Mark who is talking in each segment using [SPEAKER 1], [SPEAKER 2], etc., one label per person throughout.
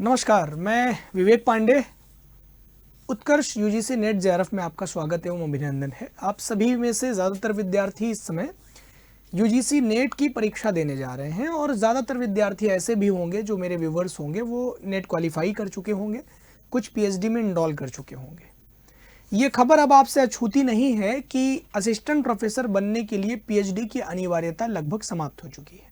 [SPEAKER 1] नमस्कार, मैं विवेक पांडे। उत्कर्ष UGC net JRF में आपका स्वागत एवं अभिनंदन है। आप सभी में से ज़्यादातर विद्यार्थी इस समय यूजीसी नेट की परीक्षा देने जा रहे हैं और ज़्यादातर विद्यार्थी ऐसे भी होंगे जो मेरे व्यूवर्स होंगे वो नेट क्वालिफाई कर चुके होंगे, कुछ पीएचडी में इनरोल कर चुके होंगे। ये खबर अब आपसे अछूती नहीं है कि असिस्टेंट प्रोफेसर बनने के लिए पीएचडी की अनिवार्यता लगभग समाप्त हो चुकी है।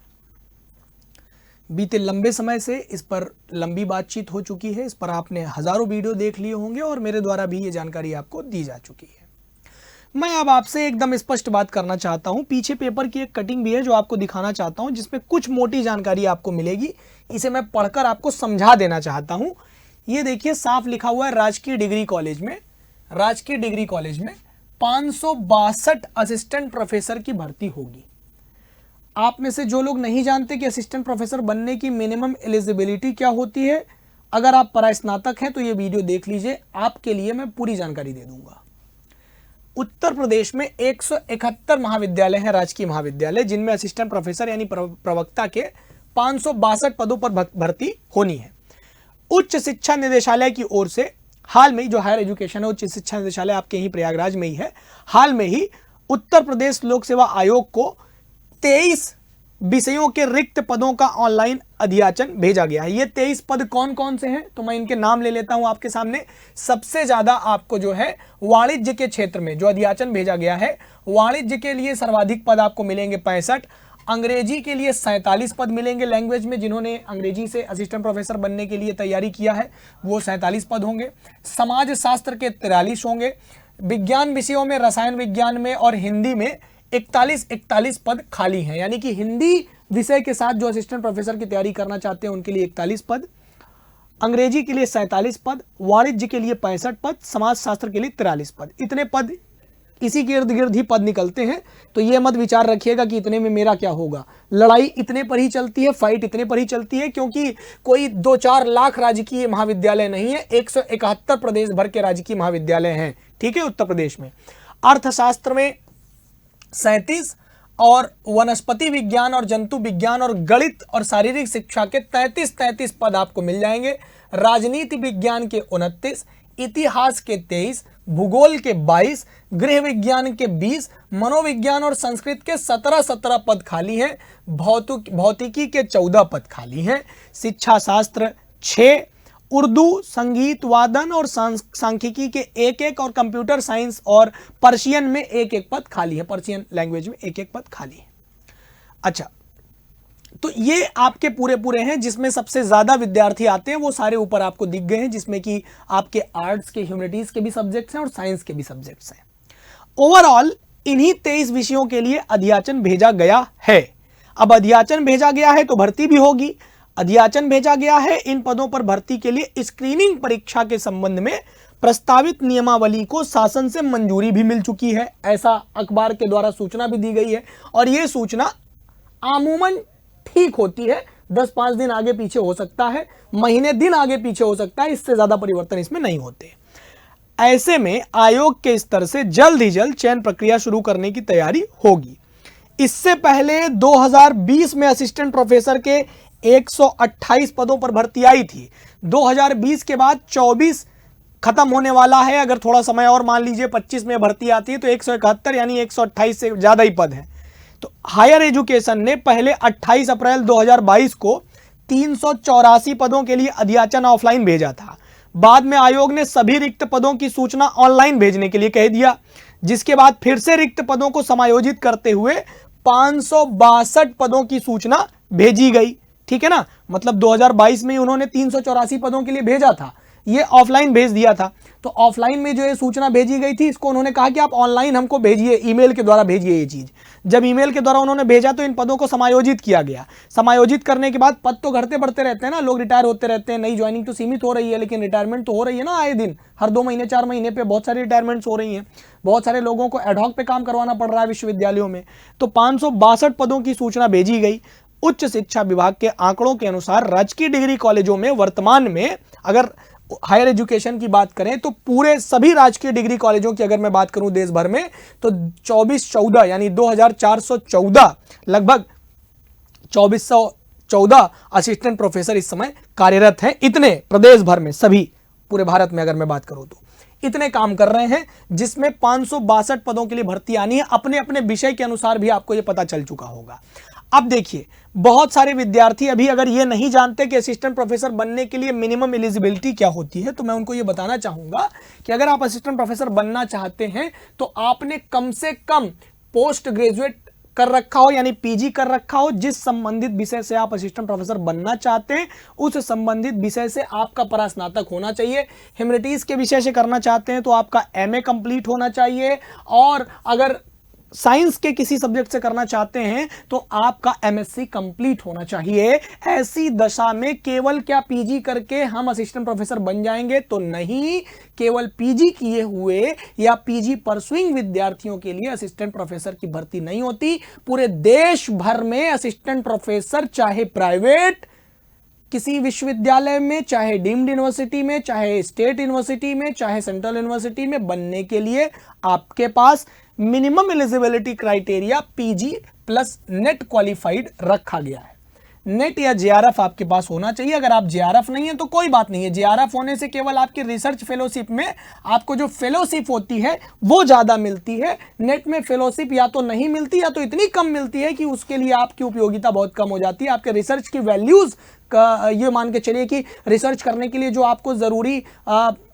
[SPEAKER 1] बीते लंबे समय से इस पर लंबी बातचीत हो चुकी है, इस पर आपने हजारों वीडियो देख लिए होंगे और मेरे द्वारा भी ये जानकारी आपको दी जा चुकी है। मैं अब आपसे एकदम स्पष्ट बात करना चाहता हूं। पीछे पेपर की एक कटिंग भी है जो आपको दिखाना चाहता हूं, जिसमें कुछ मोटी जानकारी आपको मिलेगी। इसे मैं पढ़कर आपको समझा देना चाहता हूं। ये देखिए, साफ लिखा हुआ है राजकीय डिग्री कॉलेज में 562 असिस्टेंट प्रोफेसर की भर्ती होगी। आप में से जो लोग नहीं जानते कि असिस्टेंट प्रोफेसर बनने की मिनिमम एलिजिबिलिटी क्या होती है, अगर आप परास्नातक हैं तो ये वीडियो देख लीजिए, आपके लिए मैं पूरी जानकारी दे दूंगा। उत्तर प्रदेश में 171 महाविद्यालय हैं, राजकीय महाविद्यालय, जिनमें असिस्टेंट प्रोफेसर यानी प्रवक्ता के 562 पदों पर भर्ती होनी है। उच्च शिक्षा निदेशालय की ओर से हाल में ही, जो हायर एजुकेशन है, उच्च शिक्षा निदेशालय आपके ही प्रयागराज में ही है, हाल में ही उत्तर प्रदेश लोक सेवा आयोग को 23 विषयों के रिक्त पदों का ऑनलाइन अधियाचन भेजा गया है। ये 23 पद कौन कौन से हैं तो मैं इनके नाम ले लेता हूं आपके सामने। सबसे ज्यादा आपको जो है वाणिज्य के क्षेत्र में जो अधियाचन भेजा गया है, वाणिज्य के लिए सर्वाधिक पद आपको मिलेंगे 65, अंग्रेजी के लिए 47 पद मिलेंगे। लैंग्वेज में जिन्होंने अंग्रेजी से असिस्टेंट प्रोफेसर बनने के लिए तैयारी किया है वो 47 पद होंगे। समाज शास्त्र के 43 होंगे। विज्ञान विषयों में, रसायन विज्ञान में और हिंदी में 41 पद खाली हैं, यानी कि हिंदी विषय के साथ जो असिस्टेंट प्रोफेसर की तैयारी करना चाहते हैं उनके लिए 41 पद, अंग्रेजी के लिए 47 पद, वाणिज्य के लिए 65 पद, समाज शास्त्र के लिए 43 पद। इतने पद, इसी के इर्द गिर्द ही पद निकलते हैं। तो ये मत विचार रखिएगा कि इतने में मेरा क्या होगा। लड़ाई इतने पर ही चलती है, फाइट इतने पर ही चलती है, क्योंकि कोई 2-4 लाख राजकीय महाविद्यालय नहीं है, 171 प्रदेश भर के राजकीय महाविद्यालय हैं, ठीक है, उत्तर प्रदेश में। अर्थशास्त्र में 37 और वनस्पति विज्ञान और जंतु विज्ञान और गणित और शारीरिक शिक्षा के 33 पद आपको मिल जाएंगे। राजनीति विज्ञान के 29, इतिहास के 23, भूगोल के 22, गृह विज्ञान के 20, मनोविज्ञान और संस्कृत के 17 पद खाली हैं। भौतिकी के 14 पद खाली हैं। शिक्षा शास्त्र 6, उर्दू, संगीत, वादन और सांख्यिकी के 1 और कंप्यूटर साइंस और पर्शियन में 1 पद खाली है। पर्शियन लैंग्वेज में 1 पद खाली है। अच्छा, तो ये आपके पूरे हैं, जिसमें सबसे ज्यादा विद्यार्थी आते हैं वो सारे ऊपर आपको दिख गए हैं, जिसमें कि आपके आर्ट्स के, ह्यूमैनिटीज के भी सब्जेक्ट्स हैं और साइंस के भी सब्जेक्ट्स हैं। ओवरऑल इन्हीं 23 विषयों के लिए अधियाचन भेजा गया है। अब अधियाचन भेजा गया है तो भर्ती भी होगी। अधियाचन भेजा गया है, इन पदों पर भर्ती के लिए स्क्रीनिंग परीक्षा के संबंध में प्रस्तावित नियमावली को शासन से मंजूरी भी मिल चुकी है, ऐसा अखबार के द्वारा सूचना भी दी गई है। और यह सूचना आमूमन ठीक होती है, 10-5 दिन आगे पीछे हो सकता है, महीने दिन आगे पीछे हो सकता है, इससे ज्यादा परिवर्तन इसमें नहीं होते। ऐसे में आयोग के स्तर से जल्द ही जल्द चयन प्रक्रिया शुरू करने की तैयारी होगी। इससे पहले 2020 में असिस्टेंट प्रोफेसर के 128 पदों पर भर्ती आई थी। 2020 के बाद 24 खत्म होने वाला है। अगर थोड़ा समय और मान लीजिए 25 में भर्ती आती है तो 171 यानी 128 से ज्यादा ही पद हैं। तो हायर एजुकेशन ने पहले 28 अप्रैल 2022 को 384 पदों के लिए अधियाचन ऑफलाइन भेजा था। बाद में आयोग ने सभी रिक्त पदों की सूचना ऑनलाइन भेजने के लिए कह दिया, जिसके बाद फिर से रिक्त पदों को समायोजित करते हुए 562 पदों की सूचना भेजी गई। ठीक है ना, मतलब 2022 में उन्होंने 384 पदों के लिए भेजा था, ये ऑफलाइन भेज दिया था। तो ऑफलाइन में जो ये सूचना भेजी गई थी, इसको उन्होंने कहा कि आप ऑनलाइन हमको भेजिए, ईमेल के द्वारा भेजिए ये चीज। जब ईमेल के द्वारा उन्होंने भेजा तो इन पदों को समायोजित किया गया। समायोजित करने के बाद पद तो घटते बढ़ते रहते हैं ना, लोग रिटायर होते रहते हैं, नई ज्वाइनिंग तो सीमित हो रही है, लेकिन रिटायरमेंट तो हो रही है ना आए दिन, हर 2 महीने 4 महीने पे बहुत सारी रिटायरमेंट्स हो रही हैं। बहुत सारे लोगों को एडहॉक पे काम करवाना पड़ रहा है विश्वविद्यालयों में। तो 562 पदों की सूचना भेजी गई। उच्च शिक्षा विभाग के आंकड़ों के अनुसार राजकीय डिग्री कॉलेजों में वर्तमान में, अगर हायर एजुकेशन की बात करें तो पूरे सभी राजकीय डिग्री कॉलेजों की अगर मैं बात करूं देश भर में तो 2414 यानी 2414 लगभग 2400 14 असिस्टेंट प्रोफेसर इस समय कार्यरत हैं, इतने प्रदेश भर में, सभी पूरे भारत में अगर मैं बात करूं तो इतने काम कर रहे हैं, जिसमें 562 पदों के लिए भर्ती आनी है। अपने अपने विषय के अनुसार भी आपको यह पता चल चुका होगा। अब देखिए, बहुत सारे विद्यार्थी अभी अगर ये नहीं जानते कि असिस्टेंट प्रोफेसर बनने के लिए मिनिमम एलिजिबिलिटी क्या होती है, तो मैं उनको ये बताना चाहूंगा कि अगर आप असिस्टेंट प्रोफेसर बनना चाहते हैं तो आपने कम से कम पोस्ट ग्रेजुएट कर रखा हो, यानी पीजी कर रखा हो। जिस संबंधित विषय से आप असिस्टेंट प्रोफेसर बनना चाहते हैं उस संबंधित विषय से आपका परास्नातक होना चाहिए। ह्यूमैनिटीज के विषय से करना चाहते हैं तो आपका एमए कंप्लीट होना चाहिए, और अगर साइंस के किसी सब्जेक्ट से करना चाहते हैं तो आपका एमएससी कंप्लीट होना चाहिए। ऐसी दशा में केवल क्या पीजी करके हम असिस्टेंट प्रोफेसर बन जाएंगे, तो नहीं। केवल पीजी किए हुए या पीजी परसुइंग विद्यार्थियों के लिए असिस्टेंट प्रोफेसर की भर्ती नहीं होती। पूरे देश भर में असिस्टेंट प्रोफेसर, चाहे प्राइवेट किसी विश्वविद्यालय में, चाहे डीम्ड यूनिवर्सिटी में, चाहे स्टेट यूनिवर्सिटी में, चाहे सेंट्रल यूनिवर्सिटी में, बनने के लिए आपके पास minimum eligibility criteria PG plus NET qualified रखा गया है। नेट या जेआरएफ आपके पास होना चाहिए। अगर आप जेआरएफ नहीं है तो कोई बात नहीं है। जेआरएफ होने से केवल आपकी रिसर्च फेलोशिप में आपको जो फेलोशिप होती है वो ज्यादा मिलती है। नेट में फेलोशिप या तो नहीं मिलती या तो इतनी कम मिलती है कि उसके लिए आपकी उपयोगिता बहुत कम हो जाती है। आपके रिसर्च की वैल्यूज का ये मान के चलिए कि रिसर्च करने के लिए जो आपको जरूरी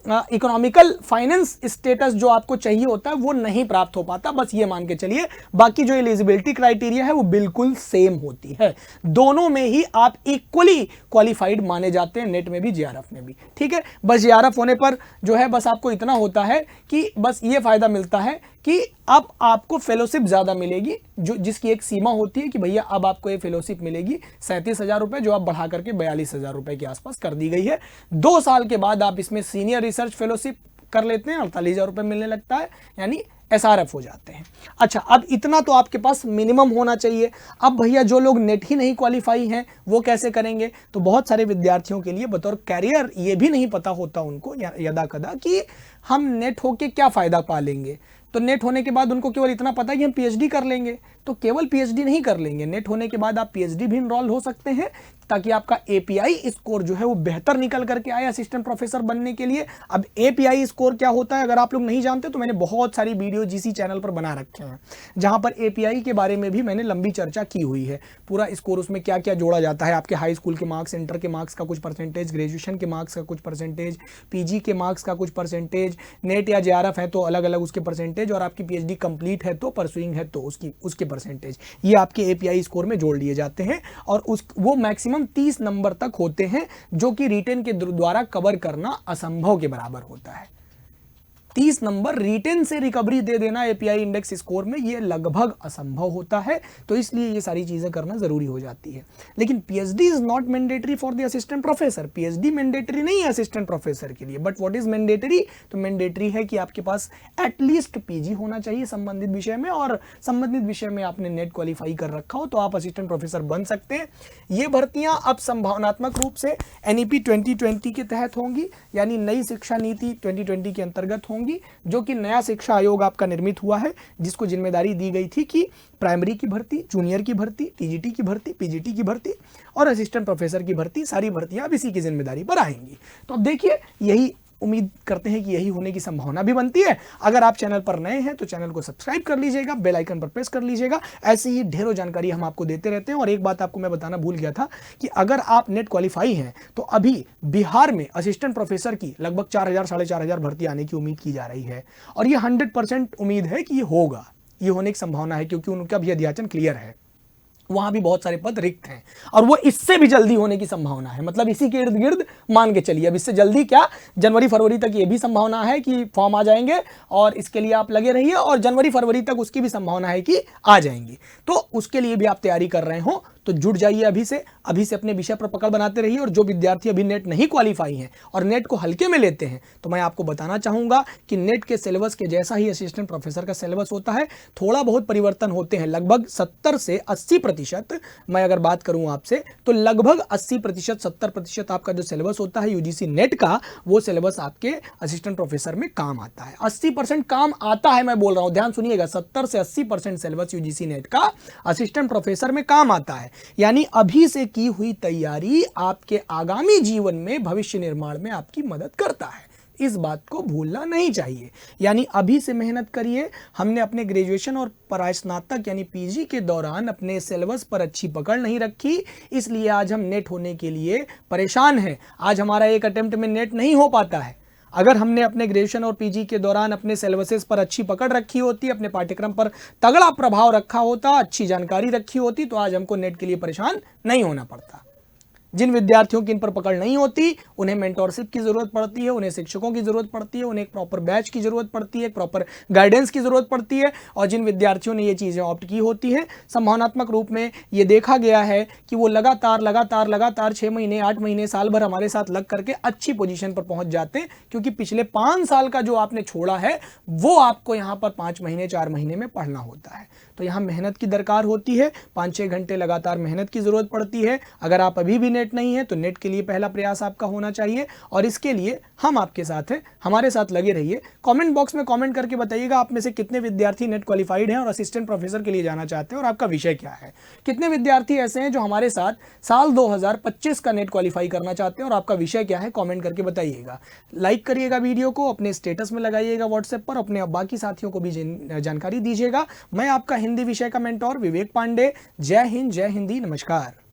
[SPEAKER 1] इकोनॉमिकल फाइनेंस स्टेटस जो आपको चाहिए होता है वो नहीं प्राप्त हो पाता, बस ये मान के चलिए। बाकी जो एलिजिबिलिटी क्राइटेरिया है वो बिल्कुल सेम होती है। दोनों में ही आप इक्वली क्वालिफाइड माने जाते हैं, नेट में भी जेआरएफ में भी। ठीक है, बस जेआरएफ होने पर जो है बस आपको इतना होता है कि बस ये फायदा मिलता है कि अब आपको फेलोशिप ज्यादा मिलेगी, जो जिसकी एक सीमा होती है कि भैया अब आपको ये फेलोशिप मिलेगी 37,000 रुपए, जो आप बढ़ा करके 42,000 रुपए के आसपास कर दी गई है। 2 साल के बाद आप इसमें सीनियर रिसर्च फेलोशिप कर लेते हैं, 48,000 रुपए मिलने लगता है, यानी एसआरएफ हो जाते हैं। अच्छा, अब इतना तो आपके पास मिनिमम होना चाहिए। अब भैया जो लोग नेट ही नहीं क्वालिफाई हैं वो कैसे करेंगे? तो बहुत सारे विद्यार्थियों के लिए बतौर कैरियर ये भी नहीं पता होता उनको यदा कदा कि हम नेट होके क्या फायदा पा लेंगे। तो नेट होने के बाद उनको केवल इतना पता है कि हम पीएचडी कर लेंगे, तो केवल पीएचडी नहीं कर लेंगे। नेट होने के बाद आप पीएचडी भी इनरोल हो सकते हैं ताकि आपका एपीआई स्कोर जो है वो बेहतर निकल करके आए असिस्टेंट प्रोफेसर बनने के लिए। अब एपीआई स्कोर क्या होता है अगर आप लोग नहीं जानते तो मैंने बहुत सारी वीडियो जीसी चैनल पर बना रखे हैं जहां पर एपीआई के बारे में भी मैंने लंबी चर्चा की हुई है। पूरा स्कोर उसमें क्या क्या जोड़ा जाता है, आपके हाई स्कूल के मार्क्स, इंटर के मार्क्स का कुछ परसेंटेज, ग्रेजुएशन के मार्क्स का कुछ परसेंटेज, पीजी के मार्क्स का कुछ परसेंटेज, नेट या जेआरएफ है तो अलग अलग उसके परसेंटेज, और आपकी पीएचडी कंप्लीट है तो परसुइंग है तो उसके परसेंटेज, ये आपके एपीआई स्कोर में जोड़ लिए जाते हैं। और वो मैक्सिमम 30 नंबर तक होते हैं, जो कि रिटेन के द्वारा कवर करना असंभव के बराबर होता है। 30 नंबर रिटेन से रिकवरी दे देना एपीआई इंडेक्स स्कोर में ये लगभग असंभव होता है, तो इसलिए ये सारी चीजें करना जरूरी हो जाती है। लेकिन PhD is not mandatory for the assistant professor. PhD mandatory नहीं है असिस्टेंट प्रोफेसर के लिए, बट व्हाट इज मैंडेटरी? तो मैंडेटरी है कि आपके पास एटलीस्ट पीजी होना चाहिए संबंधित विषय में, और संबंधित विषय में आपने नेट क्वालिफाई कर रखा हो तो आप असिस्टेंट प्रोफेसर बन सकते हैं। ये भर्तियां अब संभावनात्मक रूप से एनईपी 2020 के तहत होंगी, यानी नई शिक्षा नीति 2020 के अंतर्गत होंगी, जो कि नया शिक्षा आयोग आपका निर्मित हुआ है, जिसको जिम्मेदारी दी गई थी कि प्राइमरी की भर्ती, जूनियर की भर्ती, टीजीटी की भर्ती, पीजीटी की भर्ती और असिस्टेंट प्रोफेसर की भर्ती, सारी भर्तियां अब इसी की जिम्मेदारी पर आएंगी। तो अब देखिए, यही उम्मीद करते हैं कि यही होने की संभावना भी बनती है। अगर आप चैनल पर नए हैं तो चैनल को सब्सक्राइब कर लीजिएगा, बेल आइकन पर प्रेस कर लीजिएगा। ऐसे ही ढेरों जानकारी हम आपको देते रहते हैं। और एक बात आपको मैं बताना भूल गया था कि अगर आप नेट क्वालिफाई हैं तो अभी बिहार में असिस्टेंट प्रोफेसर की लगभग 4,000 साढ़े 4,000 भर्ती आने की उम्मीद की जा रही है, और ये 100% उम्मीद है कि ये होगा, ये होने की संभावना है, क्योंकि उनका भी अध्याचन क्लियर है। वहां भी बहुत सारे पद रिक्त हैं, और वो इससे भी जल्दी होने की संभावना है। मतलब इसी के इर्द गिर्द मान के चलिए, अब इससे जल्दी क्या, जनवरी फरवरी तक ये भी संभावना है कि फॉर्म आ जाएंगे, और इसके लिए आप लगे रहिए, और जनवरी फरवरी तक उसकी भी संभावना है कि आ जाएंगी। तो उसके लिए भी आप तैयारी कर रहे हो तो जुट जाइए अभी से अपने विषय पर पकड़ बनाते रहिए। और जो विद्यार्थी अभी नेट नहीं क्वालिफाई हैं और नेट को हल्के में लेते हैं, तो मैं आपको बताना चाहूंगा कि नेट के सिलेबस के जैसा ही असिस्टेंट प्रोफेसर का सिलेबस होता है। थोड़ा बहुत परिवर्तन होते हैं, लगभग 70 से 80%। मैं अगर बात करूं आपसे तो लगभग 80% 70% आपका जो सिलेबस होता है यूजीसी नेट का, वो सिलेबस आपके असिस्टेंट प्रोफेसर में काम आता है। 80% काम आता है, मैं बोल रहा हूं, ध्यान सुनिएगा, 70 से 80% सिलेबस यूजीसी नेट का असिस्टेंट प्रोफेसर में काम आता है। यानी अभी से की हुई तैयारी आपके आगामी जीवन में भविष्य निर्माण में आपकी मदद करता है, इस बात को भूलना नहीं चाहिए। यानी अभी से मेहनत करिए। हमने अपने ग्रेजुएशन और परास्नातक यानी पीजी के दौरान अपने सिलेबस पर अच्छी पकड़ नहीं रखी, इसलिए आज हम नेट होने के लिए परेशान हैं। आज हमारा एक अटेम्प्ट में नेट नहीं हो पाता है। अगर हमने अपने ग्रेजुएशन और पीजी के दौरान अपने सिलेबसेस पर अच्छी पकड़ रखी होती, अपने पाठ्यक्रम पर तगड़ा प्रभाव रखा होता, अच्छी जानकारी रखी होती, तो आज हमको नेट के लिए परेशान नहीं होना पड़ता। जिन विद्यार्थियों की इन पर पकड़ नहीं होती, उन्हें मेंटोरशिप की जरूरत पड़ती है, उन्हें शिक्षकों की जरूरत पड़ती है, उन्हें एक प्रॉपर बैच की जरूरत पड़ती है, एक प्रॉपर गाइडेंस की जरूरत पड़ती है। और जिन विद्यार्थियों ने ये चीज़ें ऑप्ट की होती हैं, संभावनात्मक रूप में ये देखा गया है कि वो लगातार 6 महीने 8 महीने साल भर हमारे साथ लग करके अच्छी पोजीशन पर पहुंच जाते हैं, क्योंकि पिछले 5 साल का जो आपने छोड़ा है वो आपको यहाँ पर 5 महीने 4 महीने में पढ़ना होता है। तो यहाँ मेहनत की दरकार होती है, 5-6 घंटे लगातार मेहनत की जरूरत पड़ती है। अगर आप अभी भी नेट नहीं है तो नेट के लिए पहला प्रयास आपका होना चाहिए, और इसके लिए हम आपके साथ हैं, हमारे साथ लगे रहिए। कमेंट बॉक्स में कमेंट करके बताइएगा आप में से कितने विद्यार्थी नेट क्वालिफाइड हैं और असिस्टेंट प्रोफेसर के लिए जाना चाहते हैं, और आपका विषय क्या है। कितने विद्यार्थी ऐसे हैं जो हमारे साथ साल 2025 का नेट क्वालिफाई करना चाहते हैं और आपका विषय क्या है, कॉमेंट करके बताइएगा। लाइक करिएगा वीडियो को, अपने स्टेटस में लगाइएगा व्हाट्सएप पर, अपने बाकी साथियों को भी जानकारी दीजिएगा। मैं आपका हिंदी विषय का मेंटोर विवेक पांडे। जय हिंद, जय हिंदी, नमस्कार।